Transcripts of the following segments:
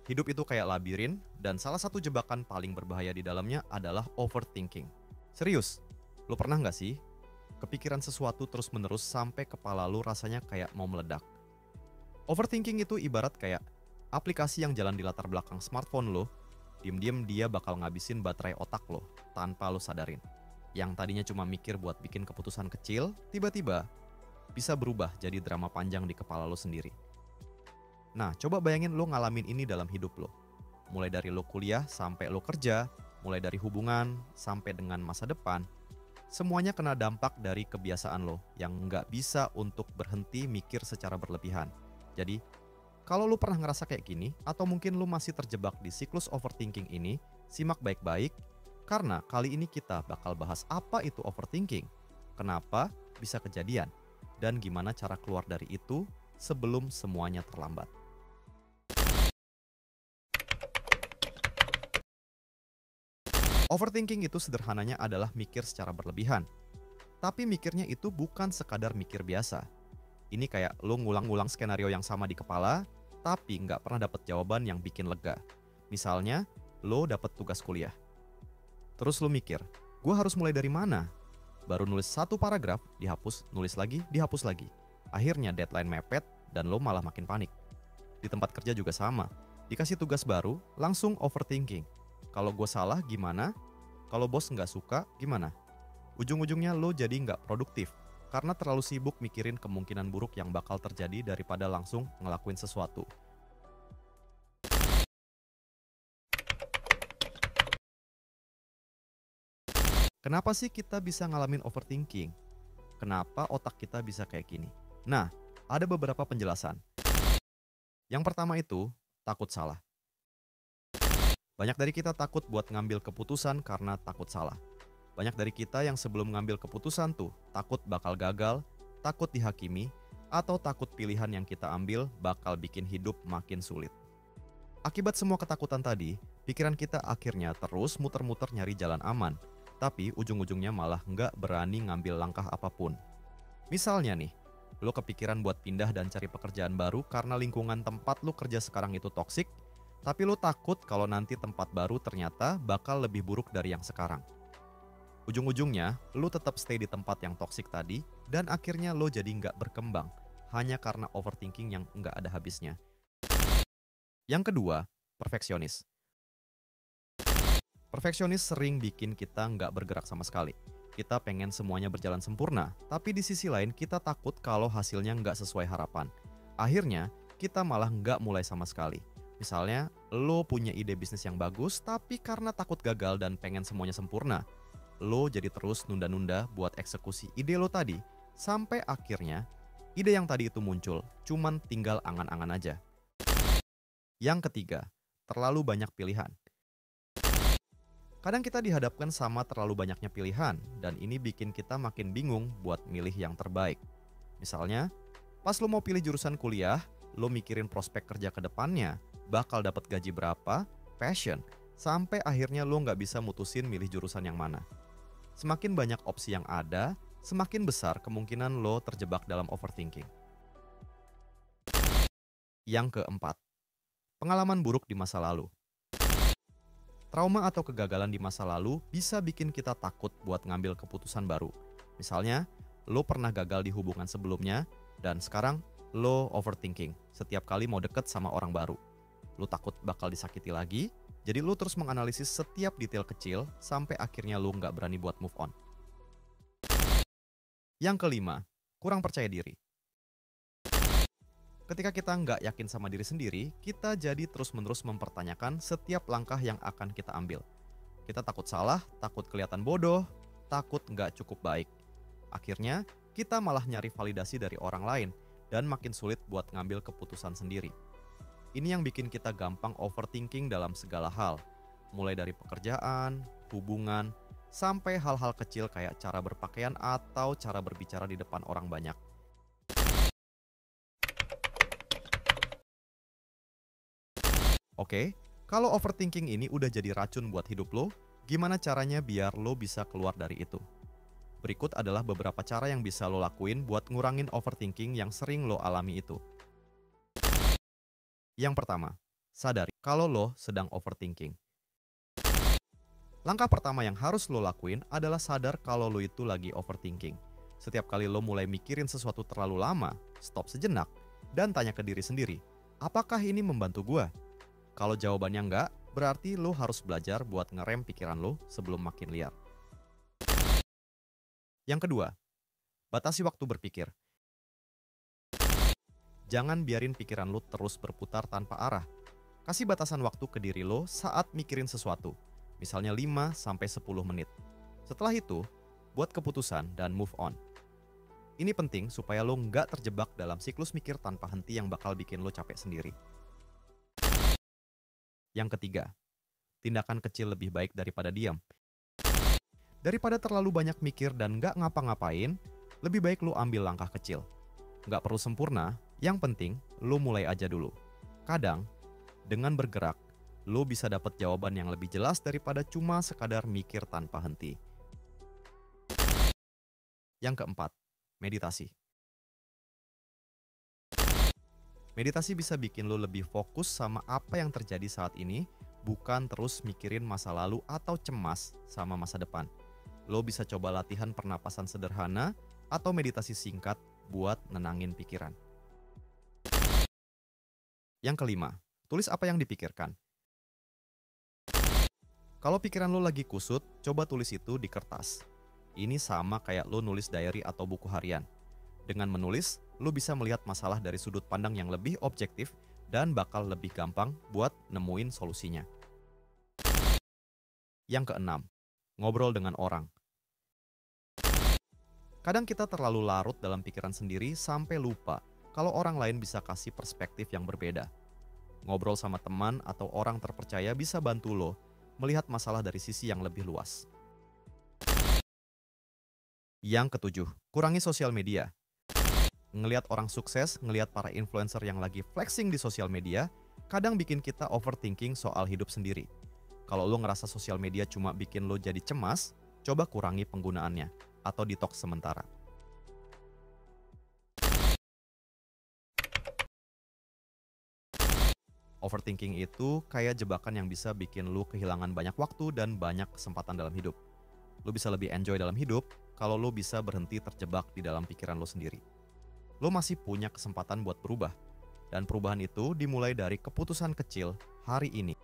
Hidup itu kayak labirin, dan salah satu jebakan paling berbahaya di dalamnya adalah overthinking. Serius, lu pernah nggak sih kepikiran sesuatu terus-menerus sampai kepala lu rasanya kayak mau meledak? Overthinking itu ibarat kayak aplikasi yang jalan di latar belakang smartphone lo, diem-diem dia bakal ngabisin baterai otak lo tanpa lo sadarin. Yang tadinya cuma mikir buat bikin keputusan kecil, tiba-tiba bisa berubah jadi drama panjang di kepala lo sendiri. Nah, coba bayangin lo ngalamin ini dalam hidup lo. Mulai dari lo kuliah sampai lo kerja, mulai dari hubungan sampai dengan masa depan, semuanya kena dampak dari kebiasaan lo yang nggak bisa untuk berhenti mikir secara berlebihan. Jadi, kalau lu pernah ngerasa kayak gini, atau mungkin lu masih terjebak di siklus overthinking ini, simak baik-baik, karena kali ini kita bakal bahas apa itu overthinking, kenapa bisa kejadian, dan gimana cara keluar dari itu sebelum semuanya terlambat. Overthinking itu sederhananya adalah mikir secara berlebihan, tapi mikirnya itu bukan sekadar mikir biasa. Ini kayak lu ngulang-ngulang skenario yang sama di kepala, tapi nggak pernah dapet jawaban yang bikin lega. Misalnya, lo dapet tugas kuliah. Terus lo mikir, gue harus mulai dari mana? Baru nulis satu paragraf, dihapus, nulis lagi, dihapus lagi. Akhirnya deadline mepet, dan lo malah makin panik. Di tempat kerja juga sama. Dikasih tugas baru, langsung overthinking. Kalau gue salah, gimana? Kalau bos nggak suka, gimana? Ujung-ujungnya lo jadi nggak produktif, karena terlalu sibuk mikirin kemungkinan buruk yang bakal terjadi daripada langsung ngelakuin sesuatu. Kenapa sih kita bisa ngalamin overthinking? Kenapa otak kita bisa kayak gini? Nah, ada beberapa penjelasan. Yang pertama itu, takut salah. Banyak dari kita takut buat ngambil keputusan karena takut salah. Banyak dari kita yang sebelum ngambil keputusan tuh takut bakal gagal, takut dihakimi, atau takut pilihan yang kita ambil bakal bikin hidup makin sulit. Akibat semua ketakutan tadi, pikiran kita akhirnya terus muter-muter nyari jalan aman, tapi ujung-ujungnya malah nggak berani ngambil langkah apapun. Misalnya nih, lo kepikiran buat pindah dan cari pekerjaan baru karena lingkungan tempat lo kerja sekarang itu toksik, tapi lo takut kalau nanti tempat baru ternyata bakal lebih buruk dari yang sekarang. Ujung-ujungnya, lo tetap stay di tempat yang toksik tadi, dan akhirnya lo jadi nggak berkembang, hanya karena overthinking yang nggak ada habisnya. Yang kedua, perfeksionis. Perfeksionis sering bikin kita nggak bergerak sama sekali. Kita pengen semuanya berjalan sempurna, tapi di sisi lain kita takut kalau hasilnya nggak sesuai harapan. Akhirnya, kita malah nggak mulai sama sekali. Misalnya, lo punya ide bisnis yang bagus, tapi karena takut gagal dan pengen semuanya sempurna, lo jadi terus nunda-nunda buat eksekusi ide lo tadi, sampai akhirnya ide yang tadi itu muncul, cuman tinggal angan-angan aja. Yang ketiga, terlalu banyak pilihan. Kadang kita dihadapkan sama terlalu banyaknya pilihan, dan ini bikin kita makin bingung buat milih yang terbaik. Misalnya, pas lo mau pilih jurusan kuliah, lo mikirin prospek kerja ke depannya, bakal dapat gaji berapa, passion, sampai akhirnya lo nggak bisa mutusin milih jurusan yang mana. Semakin banyak opsi yang ada, semakin besar kemungkinan lo terjebak dalam overthinking. Yang keempat, pengalaman buruk di masa lalu. Trauma atau kegagalan di masa lalu bisa bikin kita takut buat ngambil keputusan baru. Misalnya, lo pernah gagal di hubungan sebelumnya, dan sekarang lo overthinking setiap kali mau deket sama orang baru. Lo takut bakal disakiti lagi, jadi lo terus menganalisis setiap detail kecil sampai akhirnya lo nggak berani buat move on. Yang kelima, kurang percaya diri. Ketika kita nggak yakin sama diri sendiri, kita jadi terus-menerus mempertanyakan setiap langkah yang akan kita ambil. Kita takut salah, takut kelihatan bodoh, takut nggak cukup baik. Akhirnya, kita malah nyari validasi dari orang lain dan makin sulit buat ngambil keputusan sendiri. Ini yang bikin kita gampang overthinking dalam segala hal, mulai dari pekerjaan, hubungan, sampai hal-hal kecil kayak cara berpakaian atau cara berbicara di depan orang banyak. Oke, kalau overthinking ini udah jadi racun buat hidup lo, gimana caranya biar lo bisa keluar dari itu? Berikut adalah beberapa cara yang bisa lo lakuin buat ngurangin overthinking yang sering lo alami itu. Yang pertama, sadari kalau lo sedang overthinking. Langkah pertama yang harus lo lakuin adalah sadar kalau lo itu lagi overthinking. Setiap kali lo mulai mikirin sesuatu terlalu lama, stop sejenak, dan tanya ke diri sendiri, apakah ini membantu gua? Kalau jawabannya enggak, berarti lo harus belajar buat ngerem pikiran lo sebelum makin liar. Yang kedua, batasi waktu berpikir. Jangan biarin pikiran lo terus berputar tanpa arah. Kasih batasan waktu ke diri lo saat mikirin sesuatu. Misalnya 5-10 menit. Setelah itu, buat keputusan dan move on. Ini penting supaya lo nggak terjebak dalam siklus mikir tanpa henti yang bakal bikin lo capek sendiri. Yang ketiga, tindakan kecil lebih baik daripada diam. Daripada terlalu banyak mikir dan nggak ngapa-ngapain, lebih baik lo ambil langkah kecil. Nggak perlu sempurna, yang penting lo mulai aja dulu. Kadang, dengan bergerak, lo bisa dapat jawaban yang lebih jelas daripada cuma sekadar mikir tanpa henti. Yang keempat, meditasi. Meditasi bisa bikin lo lebih fokus sama apa yang terjadi saat ini, bukan terus mikirin masa lalu atau cemas sama masa depan. Lo bisa coba latihan pernapasan sederhana atau meditasi singkat buat nenangin pikiran. Yang kelima, tulis apa yang dipikirkan. Kalau pikiran lo lagi kusut, coba tulis itu di kertas. Ini sama kayak lo nulis diary atau buku harian. Dengan menulis, lo bisa melihat masalah dari sudut pandang yang lebih objektif dan bakal lebih gampang buat nemuin solusinya. Yang keenam, ngobrol dengan orang. Kadang kita terlalu larut dalam pikiran sendiri sampai lupa kalau orang lain bisa kasih perspektif yang berbeda. Ngobrol sama teman atau orang terpercaya bisa bantu lo melihat masalah dari sisi yang lebih luas. Yang ketujuh, kurangi sosial media. Ngelihat orang sukses, ngelihat para influencer yang lagi flexing di sosial media, kadang bikin kita overthinking soal hidup sendiri. Kalau lo ngerasa sosial media cuma bikin lo jadi cemas, coba kurangi penggunaannya atau detox sementara. Overthinking itu kayak jebakan yang bisa bikin lo kehilangan banyak waktu dan banyak kesempatan dalam hidup. Lo bisa lebih enjoy dalam hidup kalau lo bisa berhenti terjebak di dalam pikiran lo sendiri. Lo masih punya kesempatan buat berubah, dan perubahan itu dimulai dari keputusan kecil hari ini.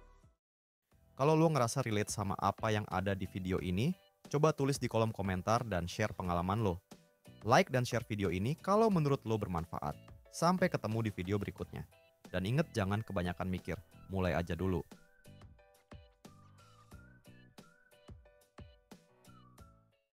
Kalau lo ngerasa relate sama apa yang ada di video ini, coba tulis di kolom komentar dan share pengalaman lo. Like dan share video ini kalau menurut lo bermanfaat. Sampai ketemu di video berikutnya. Dan ingat jangan kebanyakan mikir, mulai aja dulu.